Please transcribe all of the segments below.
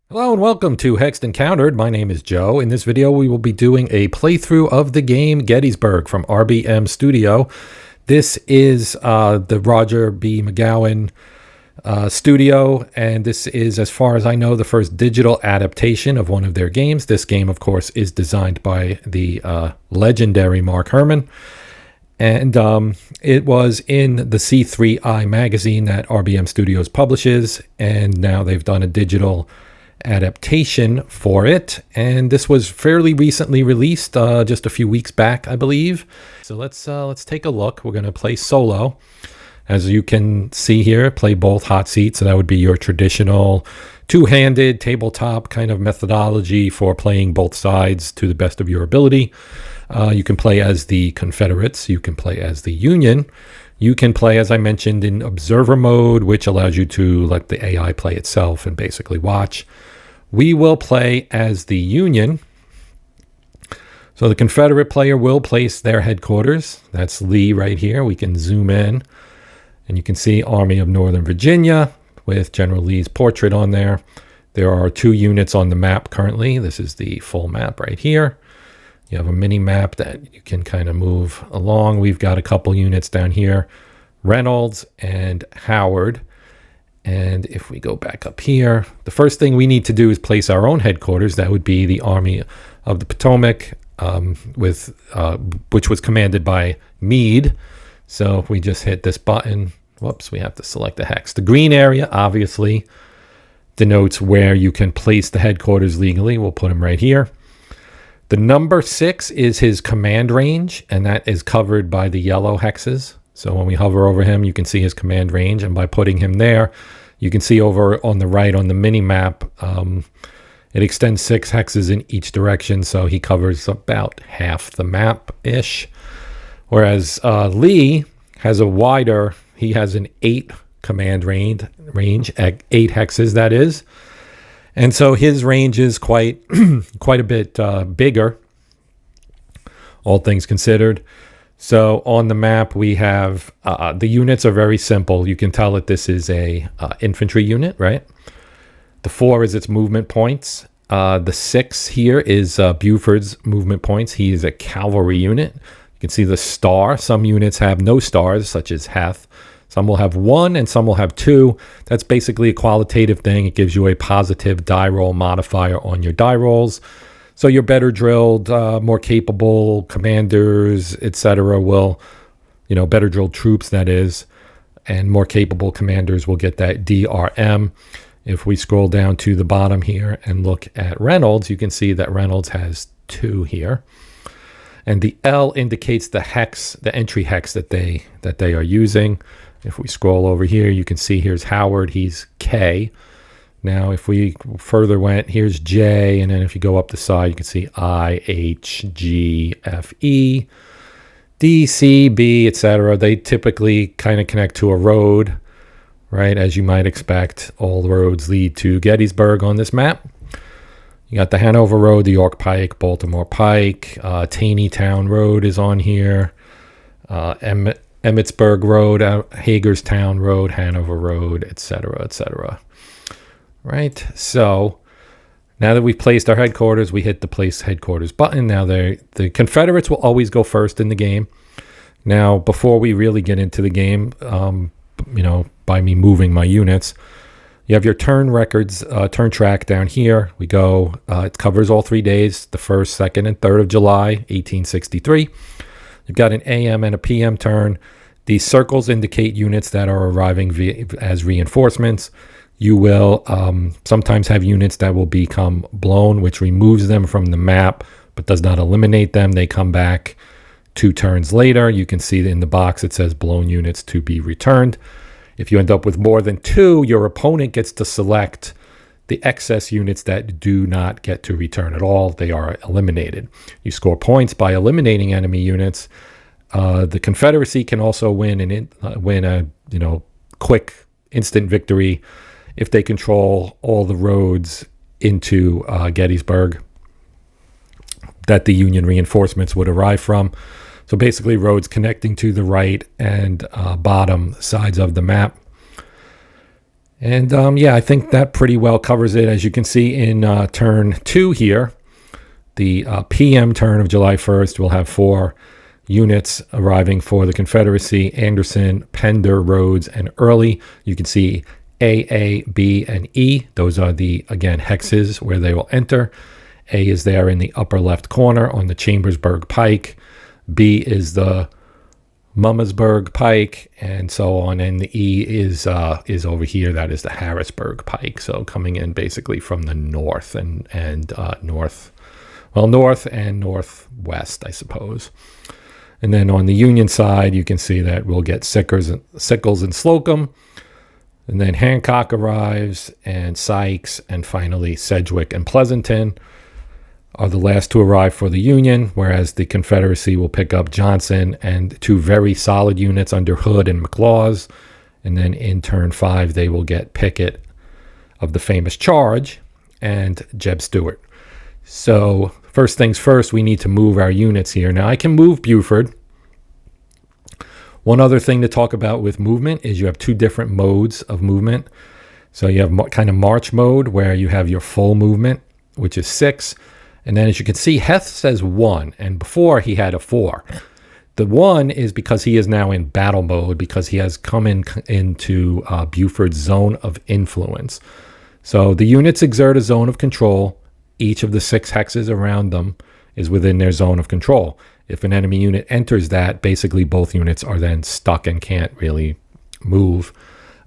Hello and welcome to Hexed Encountered. My name is Joe. In this video we will be doing a playthrough of the game Gettysburg from RBM Studio. This is the Roger B. McGowan studio, and this is, as far as I know, the first digital adaptation of one of their games. This game, of course, is designed by the legendary Mark Herman, and it was in the C3I magazine that RBM Studios publishes, and now they've done a digital adaptation for it, and this was fairly recently released, just a few weeks back, I believe. So let's take a look. We're going to play solo. As you can see here, play both hot seats. So that would be your traditional two-handed tabletop kind of methodology for playing both sides to the best of your ability. You can play as the Confederates. You can play as the Union. You can play, as I mentioned, in observer mode, which allows you to let the AI play itself and basically watch. We will play as the Union. So the Confederate player will place their headquarters. That's Lee right here. We can zoom in, and you can see Army of Northern Virginia with General Lee's portrait on there. There are 2 units on the map currently. This is the full map right here. You have a mini map that you can kind of move along. We've got a couple units down here, Reynolds and Howard. And if we go back up here, the first thing we need to do is place our own headquarters. That would be the Army of the Potomac, which was commanded by Meade. So if we just hit this button, whoops, we have to select the hex. The green area obviously denotes where you can place the headquarters legally. We'll put them right here. The number 6 is his command range, and that is covered by the yellow hexes. So when we hover over him, you can see his command range, and by putting him there, you can see over on the right on the mini map, it extends 6 hexes in each direction, so he covers about half the map-ish. Whereas Lee has a wider, he has an 8 command range, 8 hexes that is. And so his range is quite a bit bigger, all things considered. So on the map we have, the units are very simple. You can tell that this is a infantry unit, right? The 4 is its movement points. The 6 here is Buford's movement points. He is a cavalry unit. You can see the star. Some units have no stars, such as Heth. Some will have 1 and some will have 2. That's basically a qualitative thing. It gives you a positive die roll modifier on your die rolls. So your better drilled, more capable commanders, etc. will, better drilled troops, that is, and more capable commanders will get that DRM. If we scroll down to the bottom here and look at Reynolds, you can see that Reynolds has 2 here. And the L indicates the hex, the entry hex that they are using. If we scroll over here, you can see here's Howard, he's K. Now, if we further went, here's J, and then if you go up the side, you can see I, H, G, F, E, D, C, B, etc. They typically kind of connect to a road, right? As you might expect, all the roads lead to Gettysburg on this map. You got the Hanover Road, the York Pike, Baltimore Pike, Taneytown Road is on here, Emmitsburg Road, Hagerstown Road, Hanover Road, etc., etc. Right, so now that we've placed our headquarters, we hit the place headquarters button. Now the Confederates will always go first in the game. Now, before we really get into the game, by me moving my units, you have your turn records, turn track down here. We go, it covers all 3 days, the 1st, 2nd, and 3rd of July, 1863. You've got an AM and a PM turn. These circles indicate units that are arriving as reinforcements. You will sometimes have units that will become blown, which removes them from the map, but does not eliminate them. They come back 2 turns later. You can see in the box it says blown units to be returned. If you end up with more than 2, your opponent gets to select the excess units that do not get to return at all. They are eliminated. You score points by eliminating enemy units. The Confederacy can also win a quick instant victory if they control all the roads into Gettysburg that the Union reinforcements would arrive from. So basically roads connecting to the right and bottom sides of the map. And yeah, I think that pretty well covers it. As you can see in turn 2 here, the PM turn of July 1st will have 4 units arriving for the Confederacy: Anderson, Pender, Rhodes, and Early. You can see A, B, and E. Those are the, again, hexes where they will enter. A is there in the upper left corner on the Chambersburg Pike. B is the Mummersburg Pike, and so on. And the E is over here. That is the Harrisburg Pike. So coming in basically from the north and north and northwest, I suppose. And then on the Union side, you can see that we'll get Sickles and Slocum. And then Hancock arrives, and Sykes, and finally Sedgwick and Pleasanton are the last to arrive for the Union, whereas the Confederacy will pick up Johnson and 2 very solid units under Hood and McLaws. And then in turn 5, they will get Pickett of the famous Charge and Jeb Stuart. So first things first, we need to move our units here. Now I can move Buford. One other thing to talk about with movement is you have 2 different modes of movement. So you have kind of march mode where you have your full movement, which is 6. And then as you can see, Heth says 1, and before he had a 4. The 1 is because he is now in battle mode, because he has come into Buford's zone of influence. So the units exert a zone of control. Each of the 6 hexes around them is within their zone of control. If an enemy unit enters that, basically both units are then stuck and can't really move.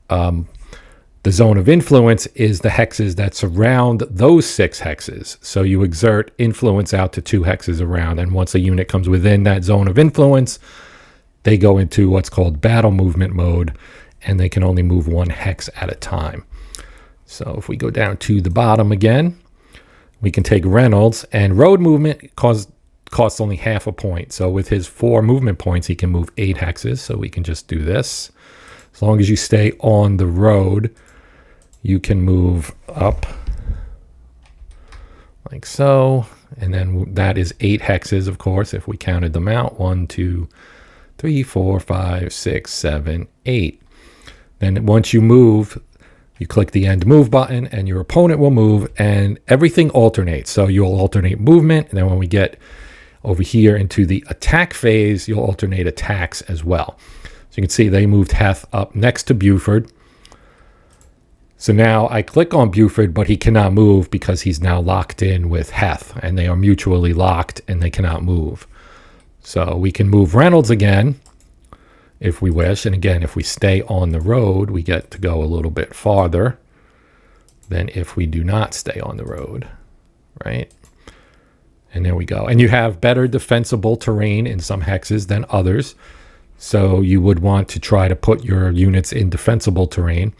The zone of influence is the hexes that surround those 6 hexes. So you exert influence out to 2 hexes around, and once a unit comes within that zone of influence, they go into what's called battle movement mode, and they can only move 1 hex at a time. So if we go down to the bottom again, we can take Reynolds, and road movement costs only half a point. So with his 4 movement points, he can move 8 hexes. So we can just do this. As long as you stay on the road, you can move up like so. And then that is 8 hexes, of course, if we counted them out. 1, 2, 3, 4, 5, 6, 7, 8. Then once you move, you click the end move button and your opponent will move, and everything alternates. So you'll alternate movement, and then when we get over here into the attack phase, you'll alternate attacks as well. So you can see they moved Heth up next to Buford. So now I click on Buford, but he cannot move because he's now locked in with Heth, and they are mutually locked and they cannot move. So we can move Reynolds again if we wish. And again, if we stay on the road, we get to go a little bit farther than if we do not stay on the road, right? And there we go. And you have better defensible terrain in some hexes than others. So you would want to try to put your units in defensible terrain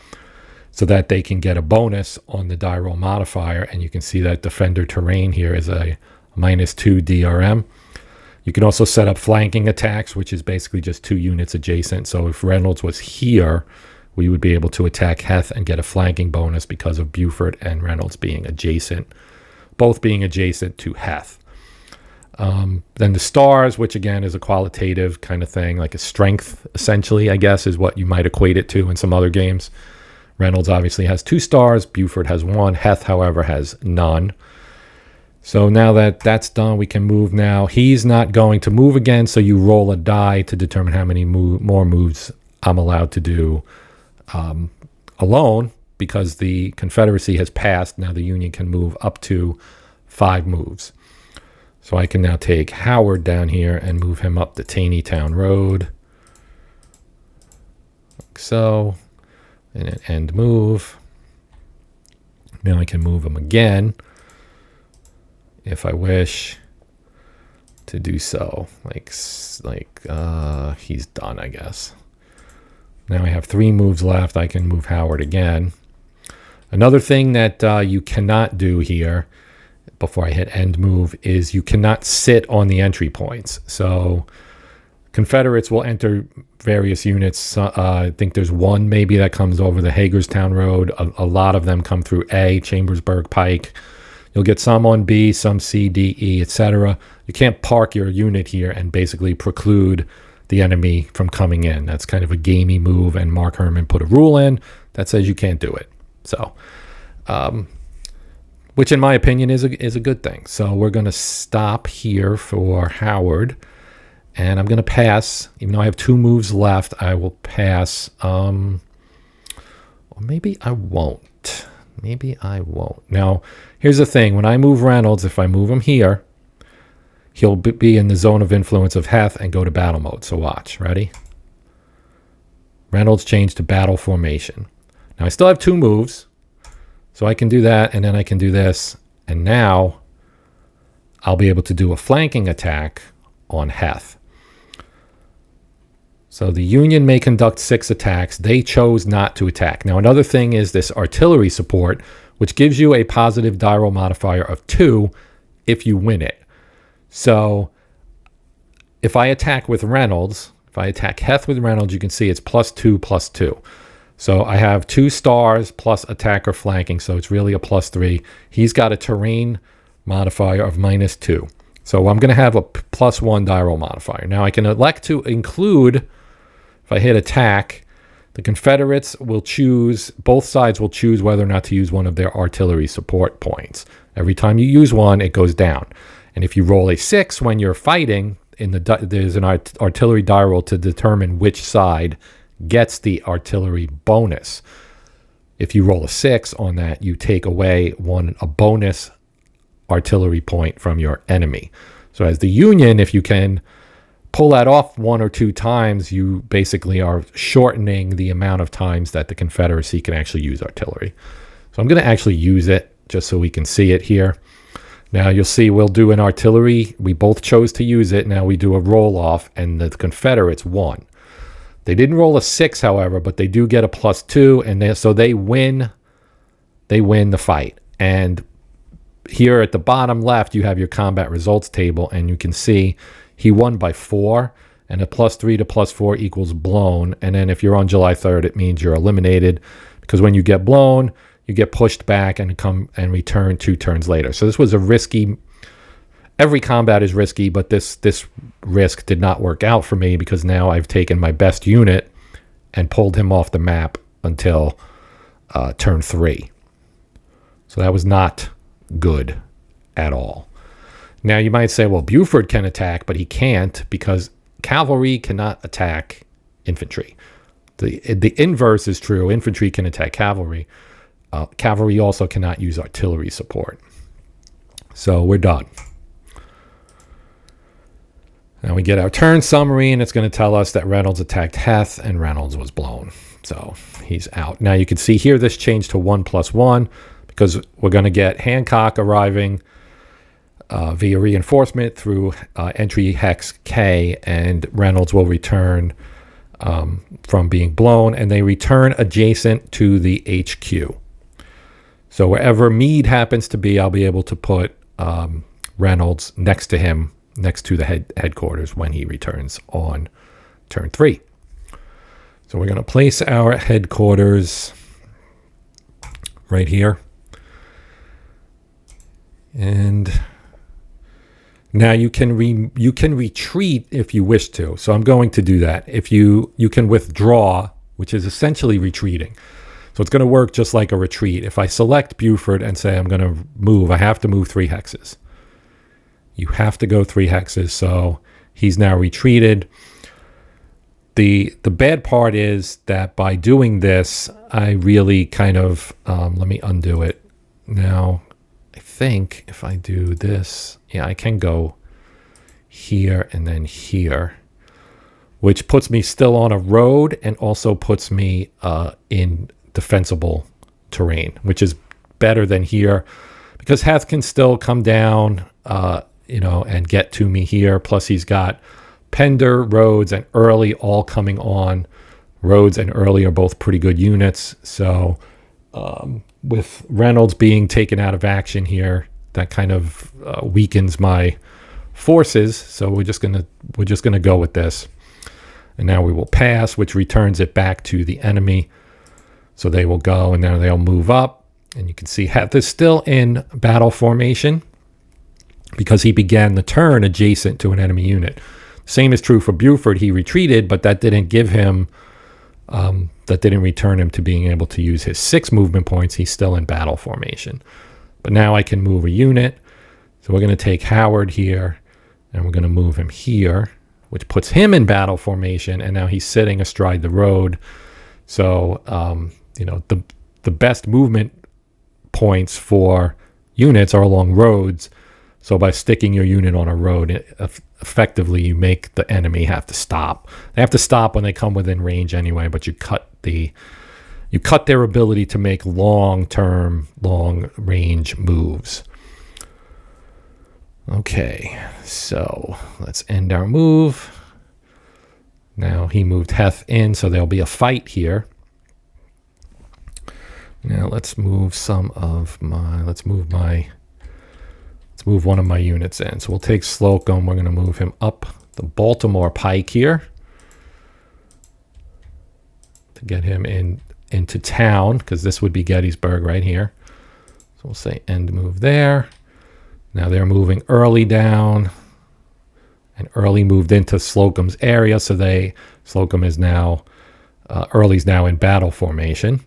so that they can get a bonus on the die roll modifier. And you can see that defender terrain here is a -2 DRM. You can also set up flanking attacks, which is basically just 2 units adjacent. So if Reynolds was here, we would be able to attack Heth and get a flanking bonus because of Buford and Reynolds being adjacent, both being adjacent to Heth. Then the stars, which again is a qualitative kind of thing, like a strength, essentially, I guess, is what you might equate it to in some other games. Reynolds obviously has 2 stars. Buford has 1. Heth, however, has none. So now that that's done, we can move now. He's not going to move again, so you roll a die to determine how many more moves I'm allowed to do alone, because the Confederacy has passed. Now the Union can move up to 5 moves. So I can now take Howard down here and move him up the Taneytown Road, like so, and an end move. Now I can move him again if I wish to do so. He's done, I guess. Now I have 3 moves left. I can move Howard again. Another thing that you cannot do here before I hit end move is you cannot sit on the entry points. So Confederates will enter various units. I think there's one maybe that comes over the Hagerstown Road. A lot of them come through A, Chambersburg Pike. You'll get some on B, some C, D, E, etc. You can't park your unit here and basically preclude the enemy from coming in. That's kind of a gamey move, and Mark Herman put a rule in that says you can't do it. So, which in my opinion is a good thing. So we're going to stop here for Howard, and I'm going to pass. Even though I have 2 moves left, I will pass. Or maybe I won't. Maybe I won't. Now, here's the thing. When I move Reynolds, if I move him here, he'll be in the zone of influence of Heth and go to battle mode. So watch. Ready? Reynolds changed to battle formation. Now, I still have 2 moves. So I can do that, and then I can do this. And now I'll be able to do a flanking attack on Heth. So the Union may conduct 6 attacks. They chose not to attack. Now, another thing is this artillery support, which gives you a positive die roll modifier of 2 if you win it. So if I attack with Reynolds, if I attack Heth with Reynolds, you can see it's +2/+2. So I have 2 stars plus attack or flanking, so it's really a +3. He's got a terrain modifier of -2. So I'm going to have a +1 die roll modifier. Now I can elect to include, if I hit attack, the Confederates will choose, both sides will choose whether or not to use one of their artillery support points. Every time you use one, it goes down. And if you roll a 6 when you're fighting, there's an artillery die roll to determine which side gets the artillery bonus. If you roll a 6 on that, you take away a bonus artillery point from your enemy. So as the Union, if you can pull that off 1 or 2 times, you basically are shortening the amount of times that the Confederacy can actually use artillery. So I'm going to actually use it just so we can see it here. Now you'll see we'll do an artillery. We both chose to use it. Now we do a roll off, and the Confederates won. They didn't roll a 6, however, but they do get a +2, and so they win. They win the fight. And here at the bottom left, you have your combat results table, and you can see he won by 4, and a +3 to +4 equals blown. And then if you're on July 3rd, it means you're eliminated, because when you get blown, you get pushed back and come and return 2 turns later. So this was a risky. Every combat is risky, but this risk did not work out for me, because now I've taken my best unit and pulled him off the map until turn 3. So that was not good at all. Now you might say, well, Buford can attack, but he can't, because cavalry cannot attack infantry. The inverse is true. Infantry can attack cavalry. Cavalry also cannot use artillery support. So we're done. Now we get our turn summary, and it's going to tell us that Reynolds attacked Heth, and Reynolds was blown. So he's out. Now you can see here this changed to 1+1, because we're going to get Hancock arriving via reinforcement through entry hex K, and Reynolds will return from being blown, and they return adjacent to the HQ. So wherever Meade happens to be, I'll be able to put Reynolds next to him, next to the headquarters when he returns on turn 3. So we're going to place our headquarters right here. And now you can retreat if you wish to. So I'm going to do that. If you can withdraw, which is essentially retreating. So it's going to work just like a retreat. If I select Buford and say I'm going to move, I have to move 3 hexes. You have to go 3 hexes. So he's now retreated. The bad part is that by doing this, I really kind of, let me undo it. Now, I think if I do this, yeah, I can go here and then here, which puts me still on a road and also puts me in defensible terrain, which is better than here, because Heth can still come down, and get to me here. Plus he's got Pender, Rhodes, and Early all coming on. Rhodes and Early are both pretty good units. So with Reynolds being taken out of action here, that kind of weakens my forces. So we're just gonna go with this. And now we will pass, which returns it back to the enemy. So they will go, and now they'll move up. And you can see Heth is still in battle formation because he began the turn adjacent to an enemy unit. Same is true for Buford. He retreated, but that didn't give him, that didn't return him to being able to use his 6 movement points. He's still in battle formation. But now I can move a unit. So we're going to take Howard here, and we're going to move him here, which puts him in battle formation, and now he's sitting astride the road. So, the best movement points for units are along roads. So by sticking your unit on a road, effectively you make the enemy have to stop. They have to stop when they come within range anyway, but you cut their ability to make long-term, long-range moves. Okay, so let's end our move. Now he moved Heth in, so there'll be a fight here. Now let's move let's move one of my units in. So we'll take Slocum. We're going to move him up the Baltimore Pike here to get him into town, because this would be Gettysburg right here. So we'll say end move there. Now they're moving Early down, and Early moved into Slocum's area. So Slocum is now, Early's now in battle formation.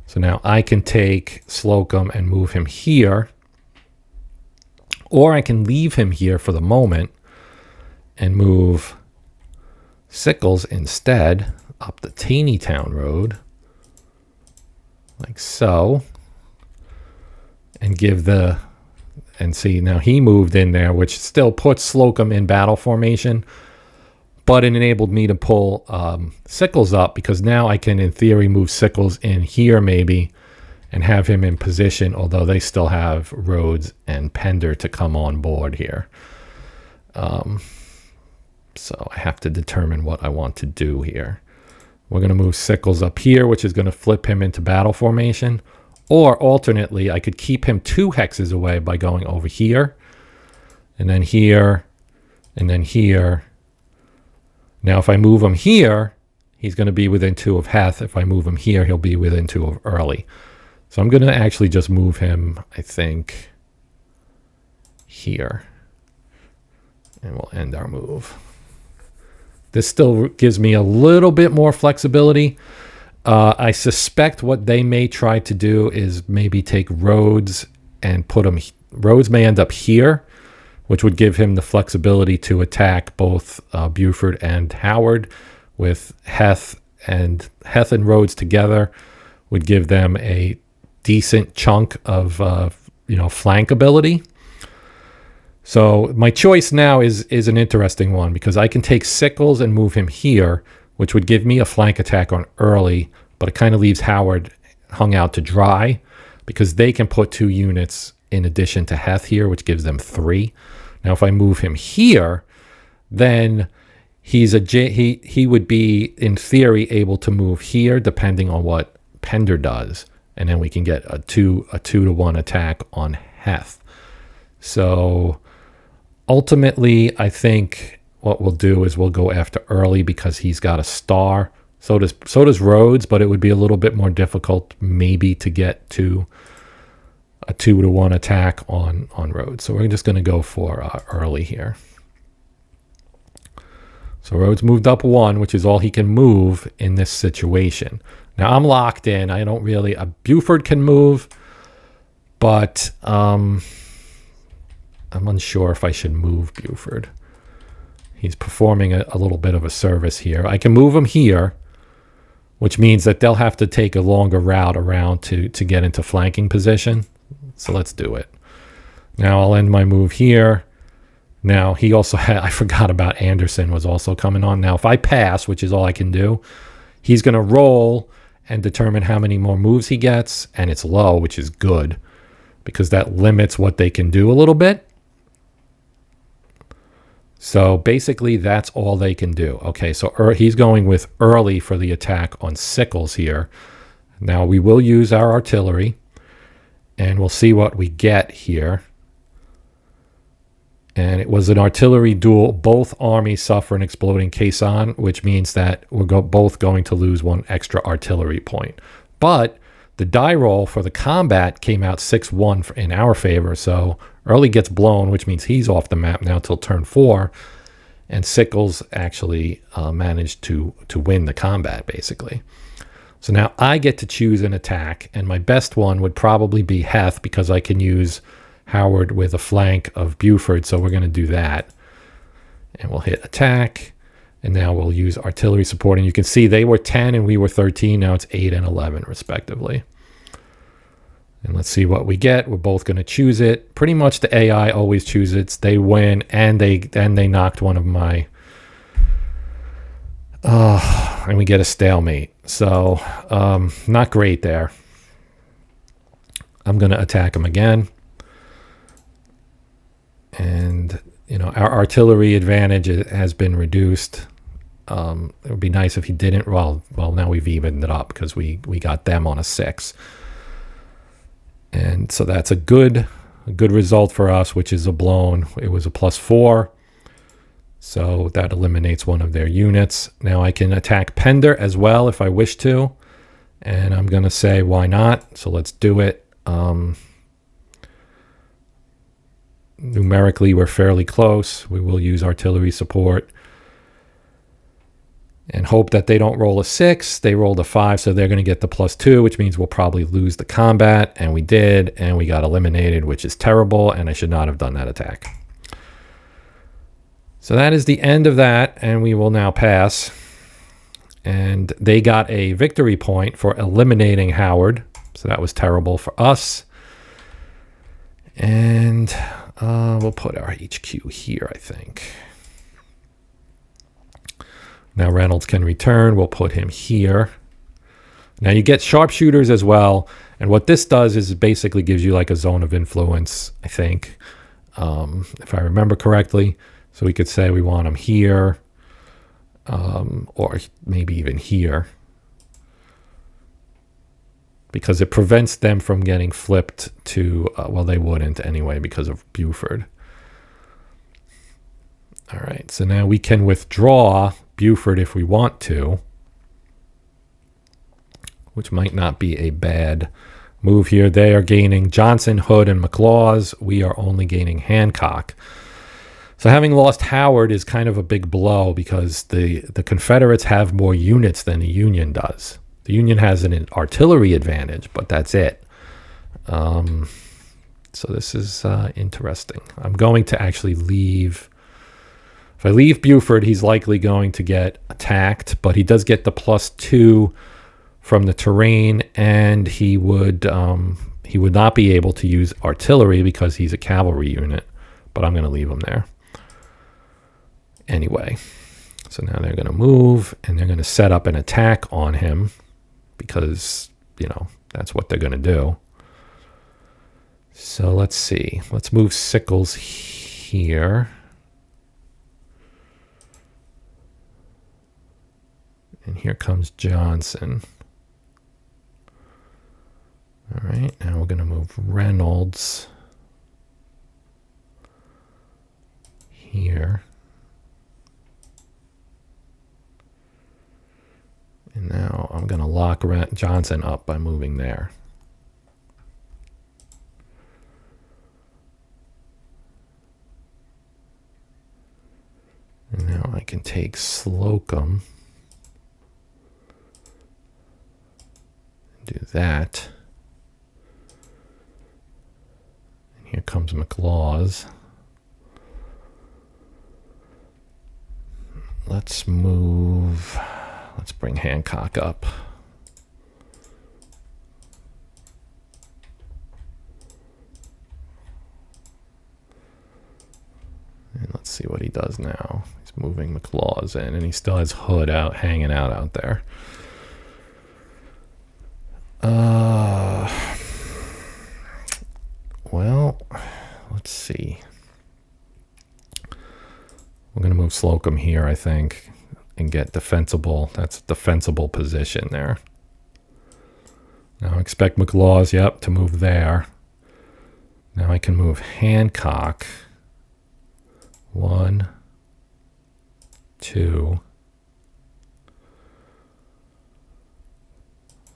So now I can take Slocum and move him here, or I can leave him here for the moment and move Sickles instead up the Taneytown Road, like so, and see, now he moved in there, which still puts Slocum in battle formation, but it enabled me to pull Sickles up, because now I can, in theory, move Sickles in here maybe and have him in position, although they still have Rhodes and Pender to come on board here. So I have to determine what I want to do here. We're going to move Sickles up here, which is going to flip him into battle formation. Or alternately, I could keep him 2 hexes away by going over here, and then here, and then here. Now, if I move him here, he's going to be within 2 of Heth. If I move him here, he'll be within 2 of Early. So I'm going to actually just move him, I think, here. And we'll end our move. This still gives me a little bit more flexibility. I suspect what they may try to do is maybe take Rhodes and put him... Rhodes may end up here, which would give him the flexibility to attack both Buford and Howard, with Heth and Rhodes together would give them a decent chunk of flank ability. So my choice now is an interesting one, because I can take Sickles and move him here, which would give me a flank attack on Early, but it kind of leaves Howard hung out to dry, because they can put 2 units in addition to Heth here, which gives them 3. Now, if I move him here, then he would be, in theory, able to move here, depending on what Pender does, and then we can get a 2-to-1 attack on Heth. So ultimately, I think what we'll do is we'll go after Early, because he's got a star. So does Rhodes, but it would be a little bit more difficult maybe to get to a 2-to-1 attack on Rhodes. So we're just going to go for Early here. So Rhodes moved up 1, which is all he can move in this situation. Now I'm locked in. I don't really... Buford can move, but I'm unsure if I should move Buford. He's performing a little bit of a service here. I can move him here, which means that they'll have to take a longer route around to get into flanking position. So let's do it. Now I'll end my move here. Now he also had... I forgot about Anderson was also coming on. Now if I pass, which is all I can do, he's going to roll and determine how many more moves he gets, and it's low, which is good, because that limits what they can do a little bit. So basically, that's all they can do. Okay, so he's going with Early for the attack on Sickles here. Now, we will use our artillery, and we'll see what we get here. And it was an artillery duel. Both armies suffer an exploding caisson, which means that we're both going to lose 1 extra artillery point. But the die roll for the combat came out 6-1 in our favor. So Early gets blown, which means he's off the map now till turn 4. And Sickles actually managed to win the combat, basically. So now I get to choose an attack. And my best one would probably be Heth, because I can use Howard with a flank of Buford, so we're going to do that. And we'll hit attack, and now we'll use artillery support. And you can see they were 10 and we were 13. Now it's 8 and 11, respectively. And let's see what we get. We're both going to choose it. Pretty much the AI always chooses it. They win, and they knocked one of my... and we get a stalemate. So, not great there. I'm going to attack him again. And, you know, our artillery advantage has been reduced. It would be nice if he didn't. Well, now we've evened it up because we got them on a 6. And so that's a good result for us, which is a blown. It was a +4. So that eliminates one of their units. Now I can attack Pender as well if I wish to. And I'm going to say, why not? So let's do it. Numerically, we're fairly close. We will use artillery support and hope that they don't roll a 6. They rolled a 5, so they're going to get the +2, which means we'll probably lose the combat. And we did, and we got eliminated, which is terrible, and I should not have done that attack. So that is the end of that, and we will now pass. And they got a victory point for eliminating Howard, so that was terrible for us. And we'll put our HQ here, I think. Now Reynolds can return. We'll put him here. Now you get sharpshooters as well. And what this does is basically gives you like a zone of influence, I think, if I remember correctly. So we could say we want him here, or maybe even here, because it prevents them from getting flipped to, well, they wouldn't anyway because of Buford. All right, so now we can withdraw Buford if we want to, which might not be a bad move here. They are gaining Johnson, Hood, and McLaws. We are only gaining Hancock. So having lost Howard is kind of a big blow because the Confederates have more units than the Union does. The Union has an artillery advantage, but that's it. So this is interesting. I'm going to actually leave. If I leave Buford, he's likely going to get attacked, but he does get the +2 from the terrain, and he would not be able to use artillery because he's a cavalry unit, but I'm going to leave him there. Anyway, so now they're going to move, and they're going to set up an attack on him because, you know, that's what they're going to do. So let's see. Let's move Sickles here. And here comes Johnson. All right, now we're going to move Reynolds here. And now I'm going to lock Johnson up by moving there. And now I can take Slocum. Do that. And here comes McLaws. Let's bring Hancock up. And let's see what he does now. He's moving McLaws in, and he still has Hood hanging out there. Well, let's see. We're going to move Slocum here, I think, and get defensible. That's a defensible position there. Now I expect McLaws, yep, to move there. Now I can move Hancock 1, 2,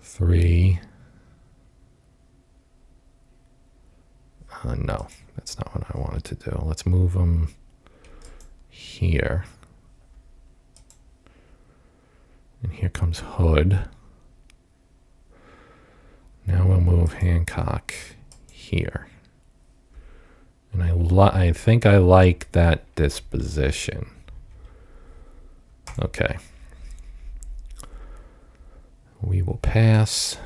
3. No, that's not what I wanted to do. Let's move them here. And here comes Hood. Now we'll move Hancock here. And I think I like that disposition. Okay. We will pass.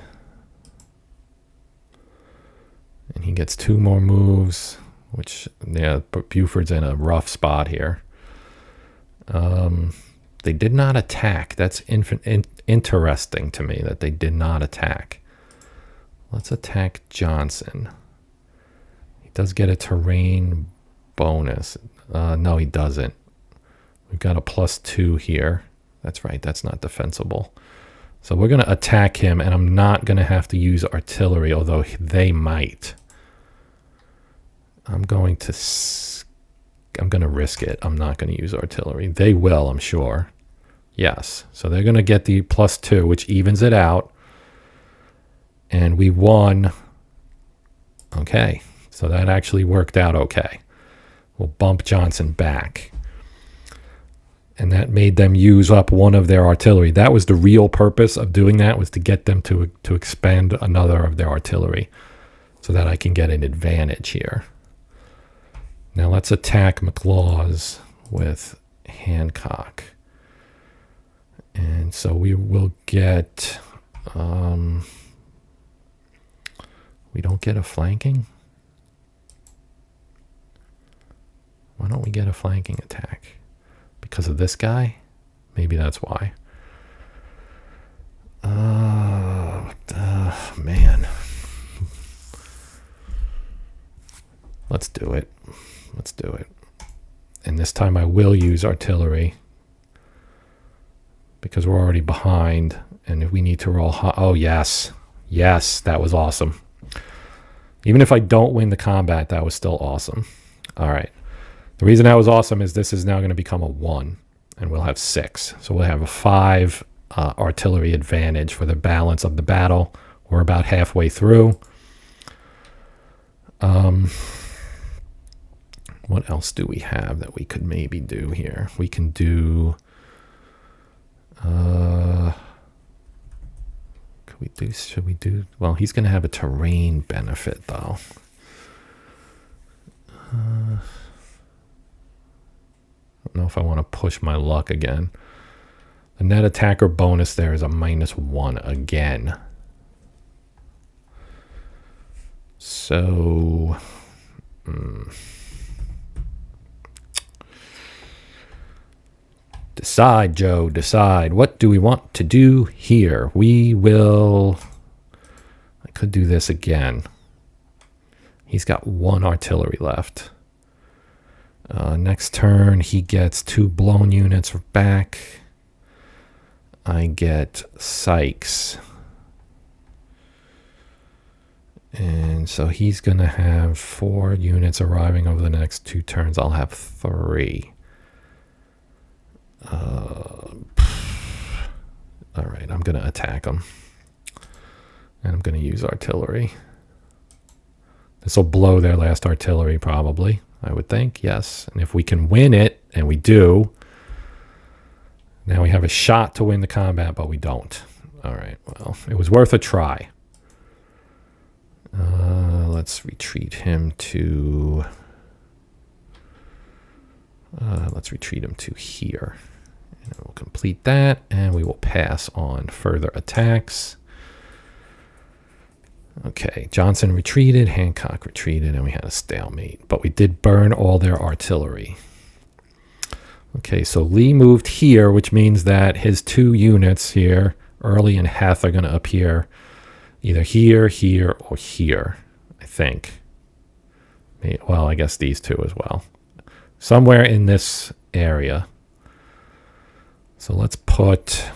And he gets 2 more moves, which, yeah, Buford's in a rough spot here. They did not attack. That's interesting to me that they did not attack. Let's attack Johnson. He does get a terrain bonus. No, he doesn't. We've got a +2 here. That's right. That's not defensible. So we're going to attack him, and I'm not going to have to use artillery, although they might. I'm going to risk it. I'm not going to use artillery. They will, I'm sure. Yes. So they're going to get the +2, which evens it out. And we won. Okay. So that actually worked out okay. We'll bump Johnson back. And that made them use up one of their artillery. That was the real purpose of doing that, was to get them to expend another of their artillery so that I can get an advantage here. Now let's attack McLaws with Hancock. And so we will get... we don't get a flanking? Why don't we get a flanking attack? Because of this guy? Maybe that's why. Man. Let's do it. Let's do it. And this time I will use artillery. Because we're already behind. And if we need to roll... Oh, yes. Yes, that was awesome. Even if I don't win the combat, that was still awesome. All right. The reason that was awesome is this is now going to become a 1, and we'll have 6. So we'll have a 5 artillery advantage for the balance of the battle. We're about halfway through. What else do we have that we could maybe do here? We can do... should we do... Well, he's going to have a terrain benefit, though. I don't know if I want to push my luck again. The net attacker bonus there is a -1 again. So... Decide, Joe, decide. What do we want to do here? We will... I could do this again. He's got 1 artillery left. Next turn, he gets 2 blown units back. I get Sykes. And so he's going to have 4 units arriving over the next 2 turns. I'll have 3. All right, I'm going to attack him. And I'm going to use artillery. This will blow their last artillery, probably, I would think. Yes. And if we can win it, and we do, now we have a shot to win the combat, but we don't. All right, well, it was worth a try. Let's retreat him to... let's retreat him to here. And we'll complete that, and we will pass on further attacks. Okay, Johnson retreated, Hancock retreated, and we had a stalemate. But we did burn all their artillery. Okay, so Lee moved here, which means that his 2 units here, Early and Heth, are going to appear either here, here, or here, I think. Well, I guess these 2 as well. Somewhere in this area. So let's put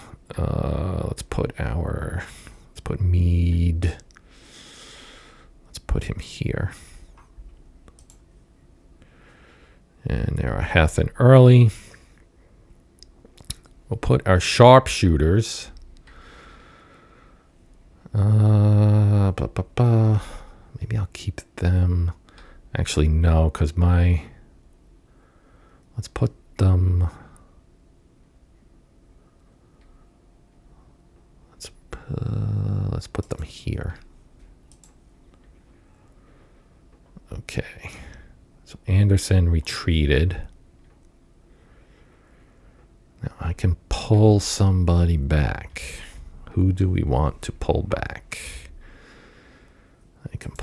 Meade. Let's put him here. And there there are Heth and Early. We'll put our sharpshooters. Maybe I'll keep them. Actually, no, because let's put them. Let's put them here. Okay. So Anderson retreated. Now I can pull somebody back. Who do we want to pull back? I can't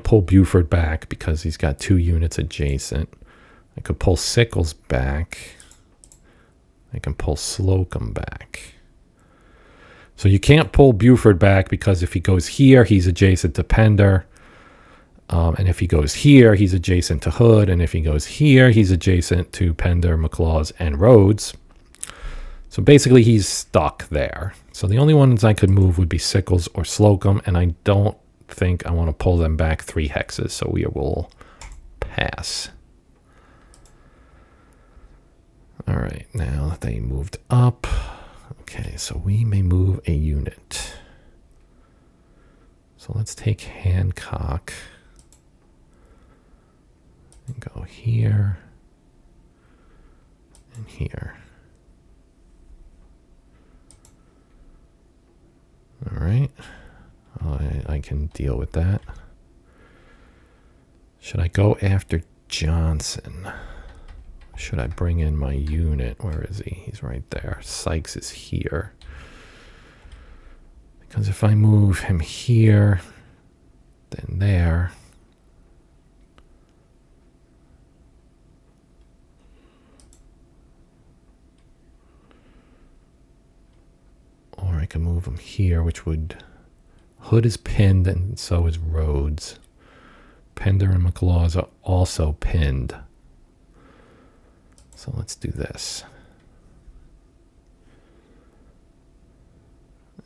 pull Buford back because he's got 2 units adjacent. I could pull Sickles back. I can pull Slocum back. So you can't pull Buford back because if he goes here, he's adjacent to Pender. And if he goes here, he's adjacent to Hood. And if he goes here, he's adjacent to Pender, McLaws, and Rhodes. So basically, he's stuck there. So the only ones I could move would be Sickles or Slocum. And I don't think I want to pull them back 3 hexes. So we will pass. All right, now that they moved up. Okay, so we may move a unit. So let's take Hancock and go here and here. All right, I can deal with that. Should I go after Johnson? Should I bring in my unit? Where is he? He's right there. Sykes is here. Because if I move him here, then there. Or I can move him here, which would... Hood is pinned, and so is Rhodes. Pender and McLaws are also pinned. So let's do this.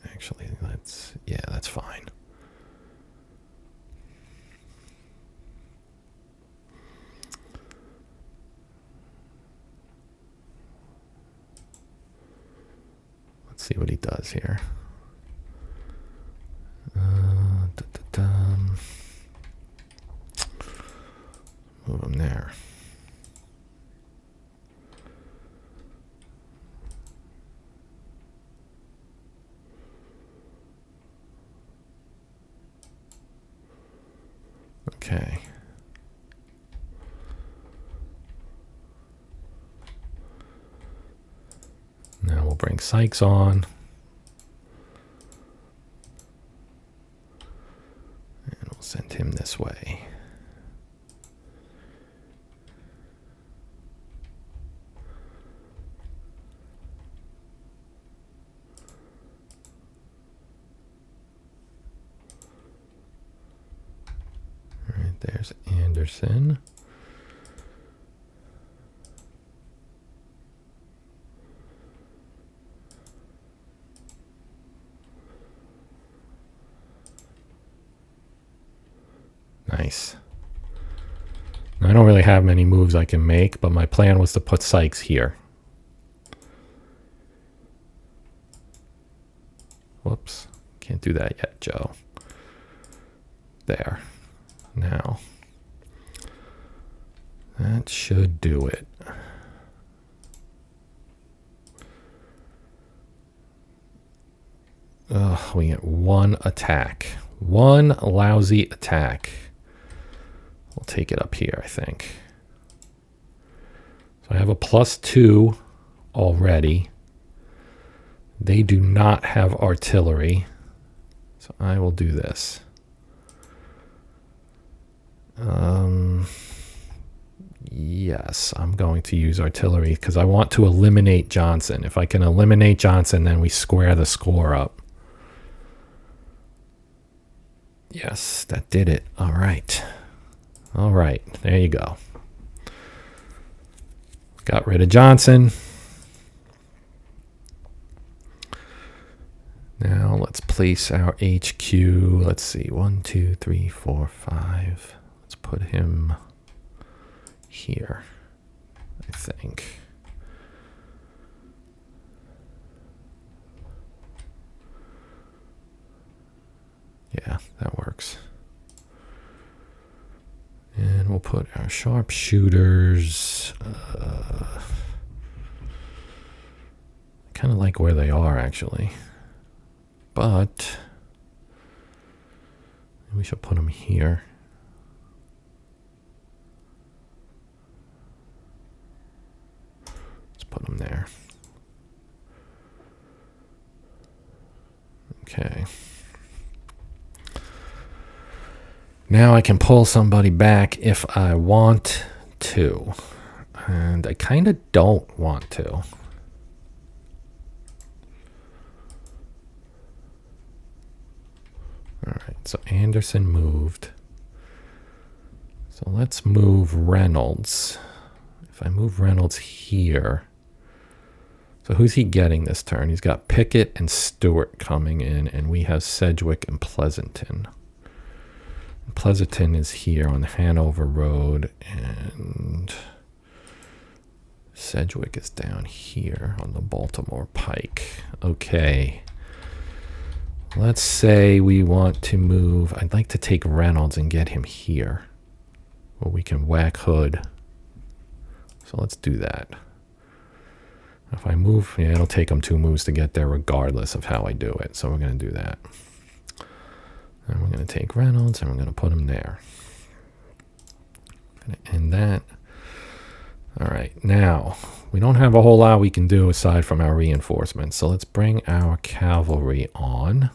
Actually, that's fine. Let's see what he does here. Move him there. Okay. Now we'll bring Sykes on. And we'll send him this way. There's Anderson. Nice. I don't really have many moves I can make, but my plan was to put Sykes here. Whoops. Can't do that yet, Joe. There. Now, that should do it. Ugh, we get 1 attack. 1 lousy attack. We'll take it up here, I think. So I have a +2 already. They do not have artillery. So I will do this. Yes, I'm going to use artillery because I want to eliminate Johnson. If I can eliminate Johnson, then we square the score up. Yes, that did it. All right. All right, there you go. Got rid of Johnson. Now let's place our HQ. Let's see, 1, 2, 3, 4, 5. Let's put him here. think. Yeah, that works. And we'll put our sharpshooters. Kind of like where they are, actually. But we should put them here. Let's put them there. Okay. Now I can pull somebody back if I want to. And I kind of don't want to. All right, so Anderson moved. So let's move Reynolds. If I move Reynolds here. So who's he getting this turn? He's got Pickett and Stewart coming in, and we have Sedgwick and Pleasanton. Pleasanton is here on Hanover Road, and Sedgwick is down here on the Baltimore Pike. Okay. Let's say we want to move. I'd like to take Reynolds and get him here, where we can whack Hood. So let's do that. If I move, yeah, it'll take them 2 moves to get there regardless of how I do it. So we're going to do that. And we're going to take Reynolds and we're going to put him there. Going to end that. All right, now we don't have a whole lot we can do aside from our reinforcements. So let's bring our cavalry on.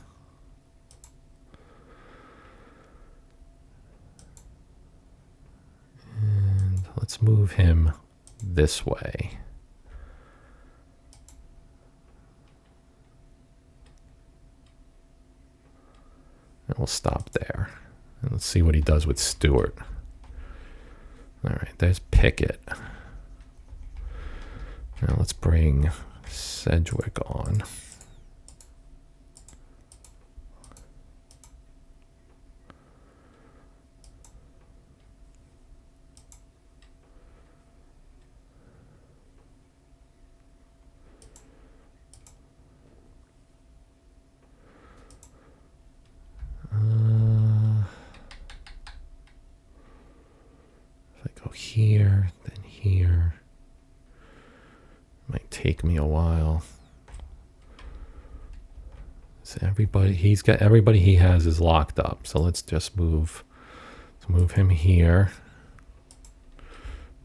And let's move him this way. And we'll stop there. And let's see what he does with Stewart. All right, there's Pickett. Now let's bring Sedgwick on. Here, then here. Might take me a while. So he's got everybody he has is locked up. So let's just move. Let's move him here.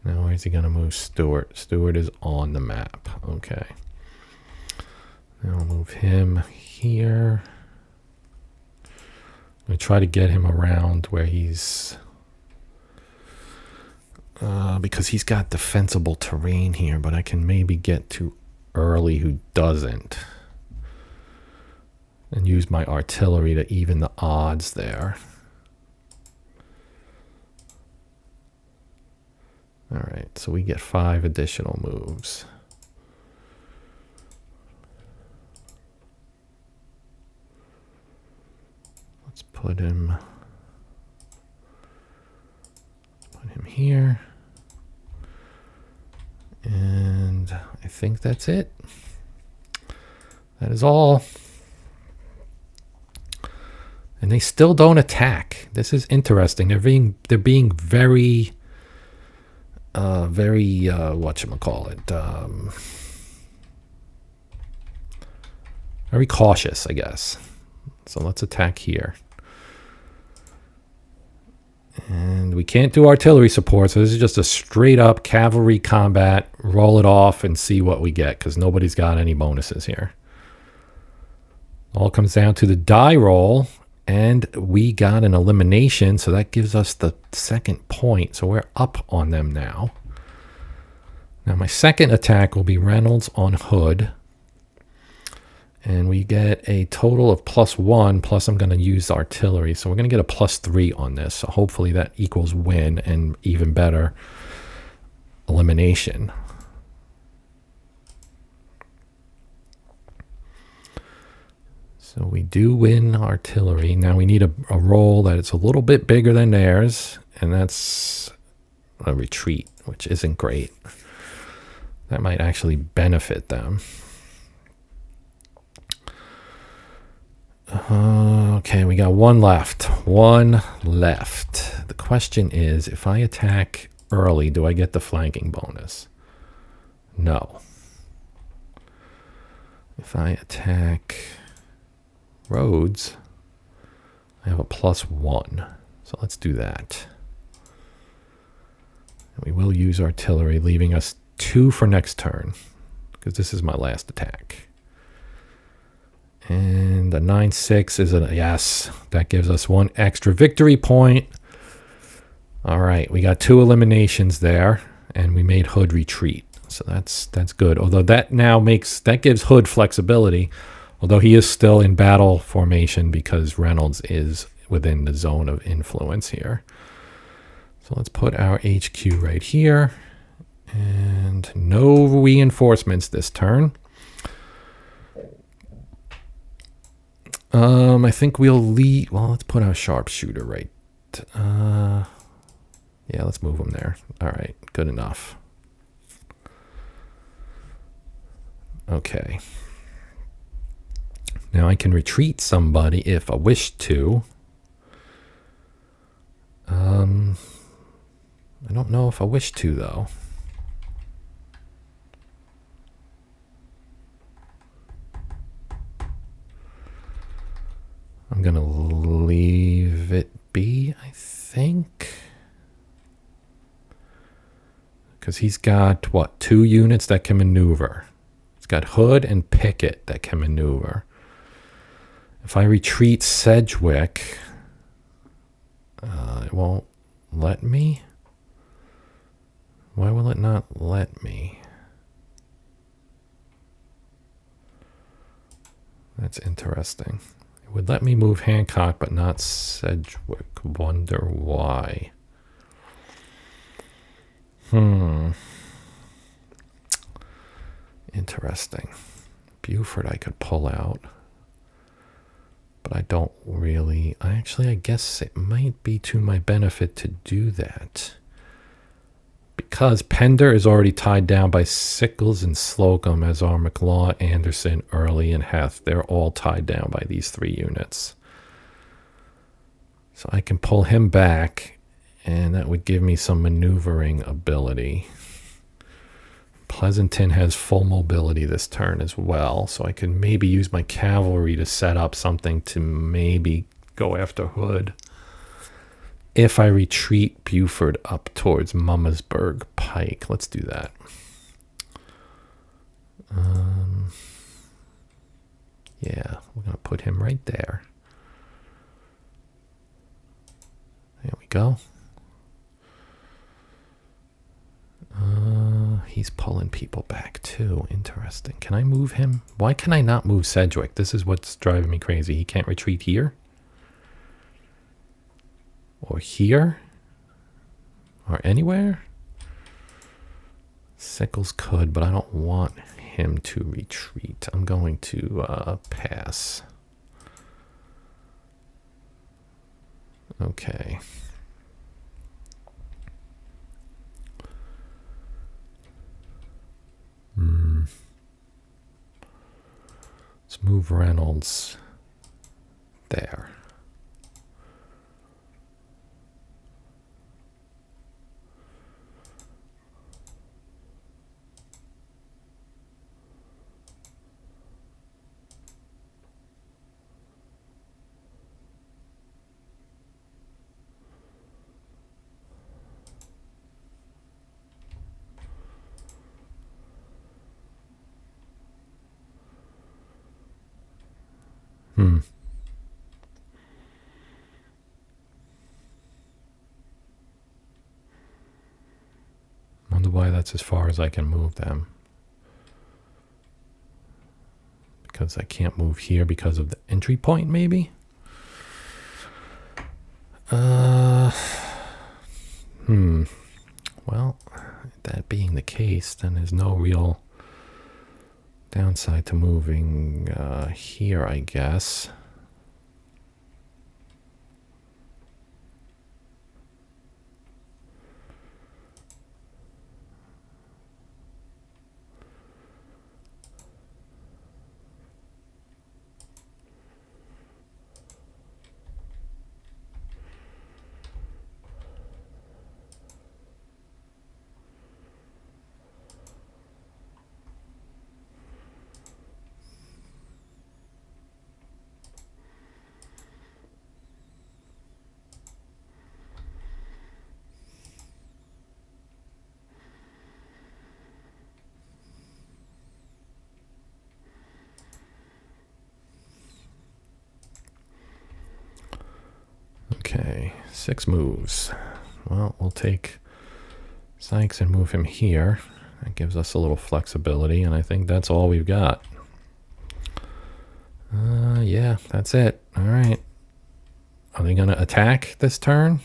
Now where's he gonna move Stewart? Stewart is on the map. Okay. Now we'll move him here. I'm gonna try to get him around where he's because he's got defensible terrain here, but I can maybe get to Early who doesn't. And use my artillery to even the odds there. All right, so we get 5 additional moves. Let's put him here. And I think that's it. That is all. And they still don't attack. This is interesting. They're being very whatchamacallit, very cautious, I guess. So let's attack here. And we can't do artillery support, so this is just a straight up cavalry combat. Roll it off and see what we get, because nobody's got any bonuses here. All comes down to the die roll, and we got an elimination, so that gives us the 2nd point. So we're up on them now. Now my second attack will be Reynolds on Hood. And we get a total of +1, plus I'm going to use artillery. So we're going to get a +3 on this. So hopefully that equals win, and even better, elimination. So we do win artillery. Now we need a roll that it's a little bit bigger than theirs, and that's a retreat, which isn't great. That might actually benefit them. Okay, we got one left. One left. The question is, if I attack early, do I get the flanking bonus? No. If I attack roads, I have a +1. So let's do that. And we will use artillery, leaving us 2 for next turn, because this is my last attack. And a 9-6 is a yes. That gives us 1 extra victory point. All right, we got 2 eliminations there, and we made Hood retreat. So that's good. Although that gives Hood flexibility, although he is still in battle formation because Reynolds is within the zone of influence here. So let's put our HQ right here, and no reinforcements this turn. I think we'll leave. Well, let's put our sharpshooter right. Yeah, let's move him there. All right, good enough. Okay. Now I can retreat somebody if I wish to. I don't know if I wish to, though. I'm going to leave it be, I think. Because he's got, what, 2 units that can maneuver. He's got Hood and Pickett that can maneuver. If I retreat Sedgwick, it won't let me. Why will it not let me? That's interesting. It would let me move Hancock, but not Sedgwick. Wonder why. Interesting. Buford I could pull out. But I don't really... I guess it might be to my benefit to do that. Because Pender is already tied down by Sickles and Slocum, as are McLaw, Anderson, Early, and Heth. They're all tied down by these 3 units. So I can pull him back, and that would give me some maneuvering ability. Pleasanton has full mobility this turn as well, so I can maybe use my cavalry to set up something to maybe go after Hood. If I retreat Buford up towards Mummersburg Pike. Let's do that. Yeah, we're going to put him right there. There we go. He's pulling people back too. Interesting. Can I move him? Why can I not move Sedgwick? This is what's driving me crazy. He can't retreat here? Or here? Or anywhere? Sickles could, but I don't want him to retreat. I'm going to pass. Okay. Let's move Reynolds there. Wonder why that's as far as I can move them. Because I can't move here because of the entry point, maybe? Well, that being the case, then there's no real downside to moving here, I guess. 6 moves. Well, we'll take Sykes and move him here. That gives us a little flexibility, and I think that's all we've got. Yeah, that's it. All right. Are they going to attack this turn?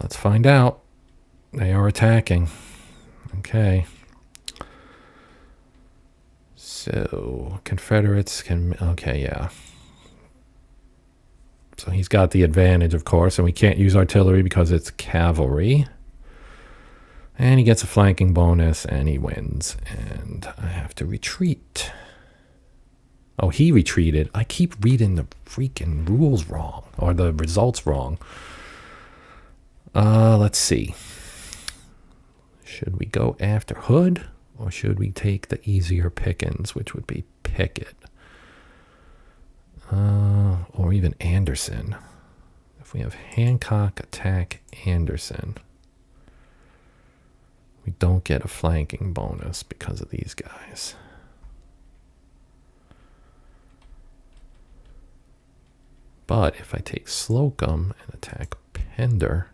Let's find out. They are attacking. Okay. So, Confederates can... Okay, yeah. So he's got the advantage, of course, and we can't use artillery because it's cavalry. And he gets a flanking bonus, and he wins. And I have to retreat. Oh, he retreated. I keep reading the freaking rules wrong, or the results wrong. Let's see. Should we go after Hood, or should we take the easier pickings, which would be Pickett? Or even Anderson. If we have Hancock attack Anderson, we don't get a flanking bonus because of these guys. But if I take Slocum and attack Pender,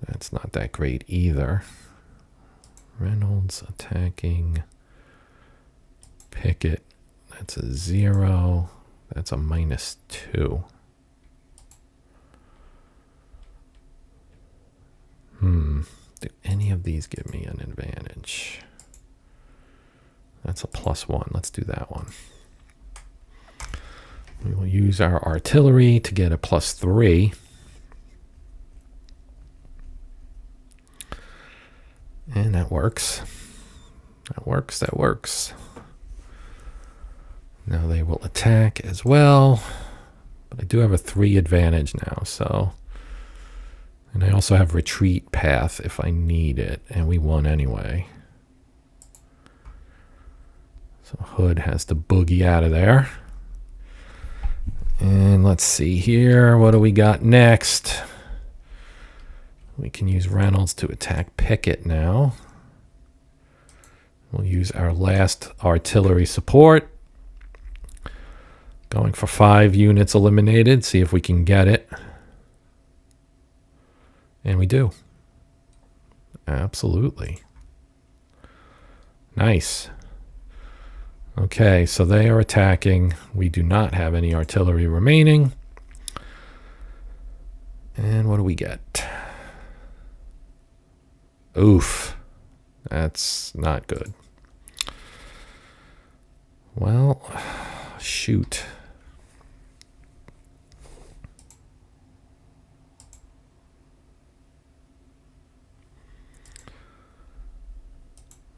that's not that great either. Reynolds attacking Pickett. That's a 0. That's a -2. Do any of these give me an advantage? That's a +1. Let's do that one. We will use our artillery to get a +3. And that works. That works, that works. Now they will attack as well. But I do have a 3 advantage now, so... And I also have retreat path if I need it, and we won anyway. So Hood has to boogie out of there. And let's see here, what do we got next? We can use Reynolds to attack Pickett now. We'll use our last artillery support. Going for 5 units eliminated, see if we can get it. And we do. Absolutely. Nice. Okay, so they are attacking. We do not have any artillery remaining. And what do we get? Oof. That's not good. Well, shoot.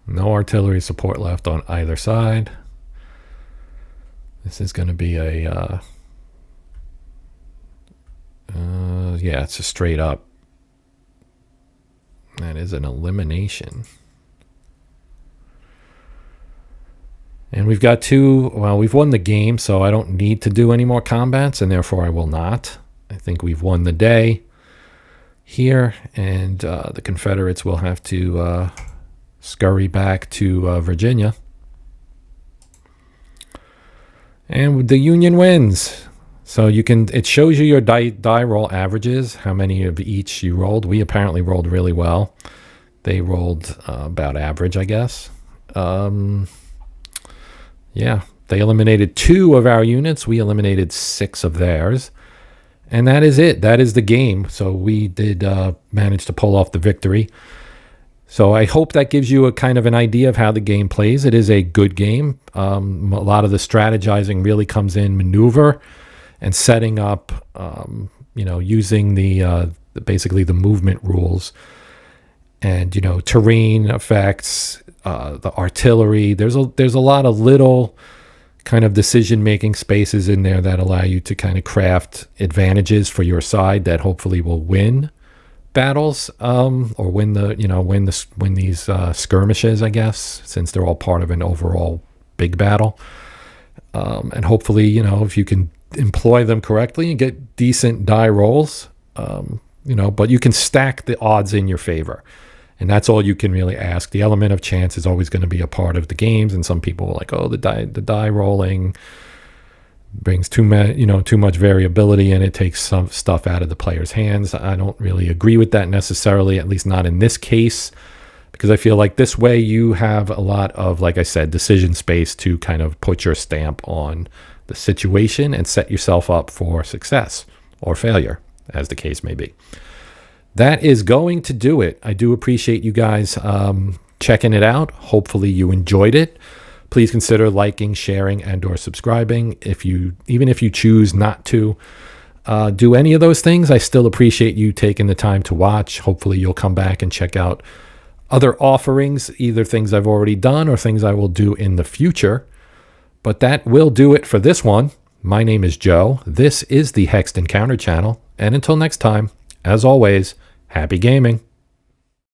No artillery support left on either side. This is going to be a, yeah, it's a straight up. That is an elimination. And we've got 2, well, we've won the game, so I don't need to do any more combats, and therefore I will not. I think we've won the day here, and the Confederates will have to scurry back to Virginia. And the Union wins. So you can, it shows you your die roll averages, how many of each you rolled. We apparently rolled really well. They rolled about average, I guess. Yeah, they eliminated 2 of our units. We eliminated 6 of theirs. And that is it. That is the game. So we did manage to pull off the victory. So I hope that gives you a kind of an idea of how the game plays. It is a good game. A lot of the strategizing really comes in maneuver and setting up, you know, using the basically the movement rules and, you know, terrain effects, the artillery. There's a lot of little kind of decision-making spaces in there that allow you to kind of craft advantages for your side that hopefully will win battles, or win these skirmishes, I guess, since they're all part of an overall big battle. And hopefully, you know, if you can employ them correctly and get decent die rolls, you know, but you can stack the odds in your favor. And that's all you can really ask. The element of chance is always going to be a part of the games. And some people are like, oh, the die rolling brings too much variability, and it takes some stuff out of the player's hands. I don't really agree with that necessarily, at least not in this case, because I feel like this way you have a lot of, like I said, decision space to kind of put your stamp on the situation and set yourself up for success or failure, as the case may be. That is going to do it. I do appreciate you guys checking it out. Hopefully you enjoyed it. Please consider liking, sharing, and or subscribing. Even if you choose not to do any of those things, I still appreciate you taking the time to watch. Hopefully you'll come back and check out other offerings, either things I've already done or things I will do in the future. But that will do it for this one. My name is Joe. This is the Hexed Encounter channel. And until next time, as always, happy gaming.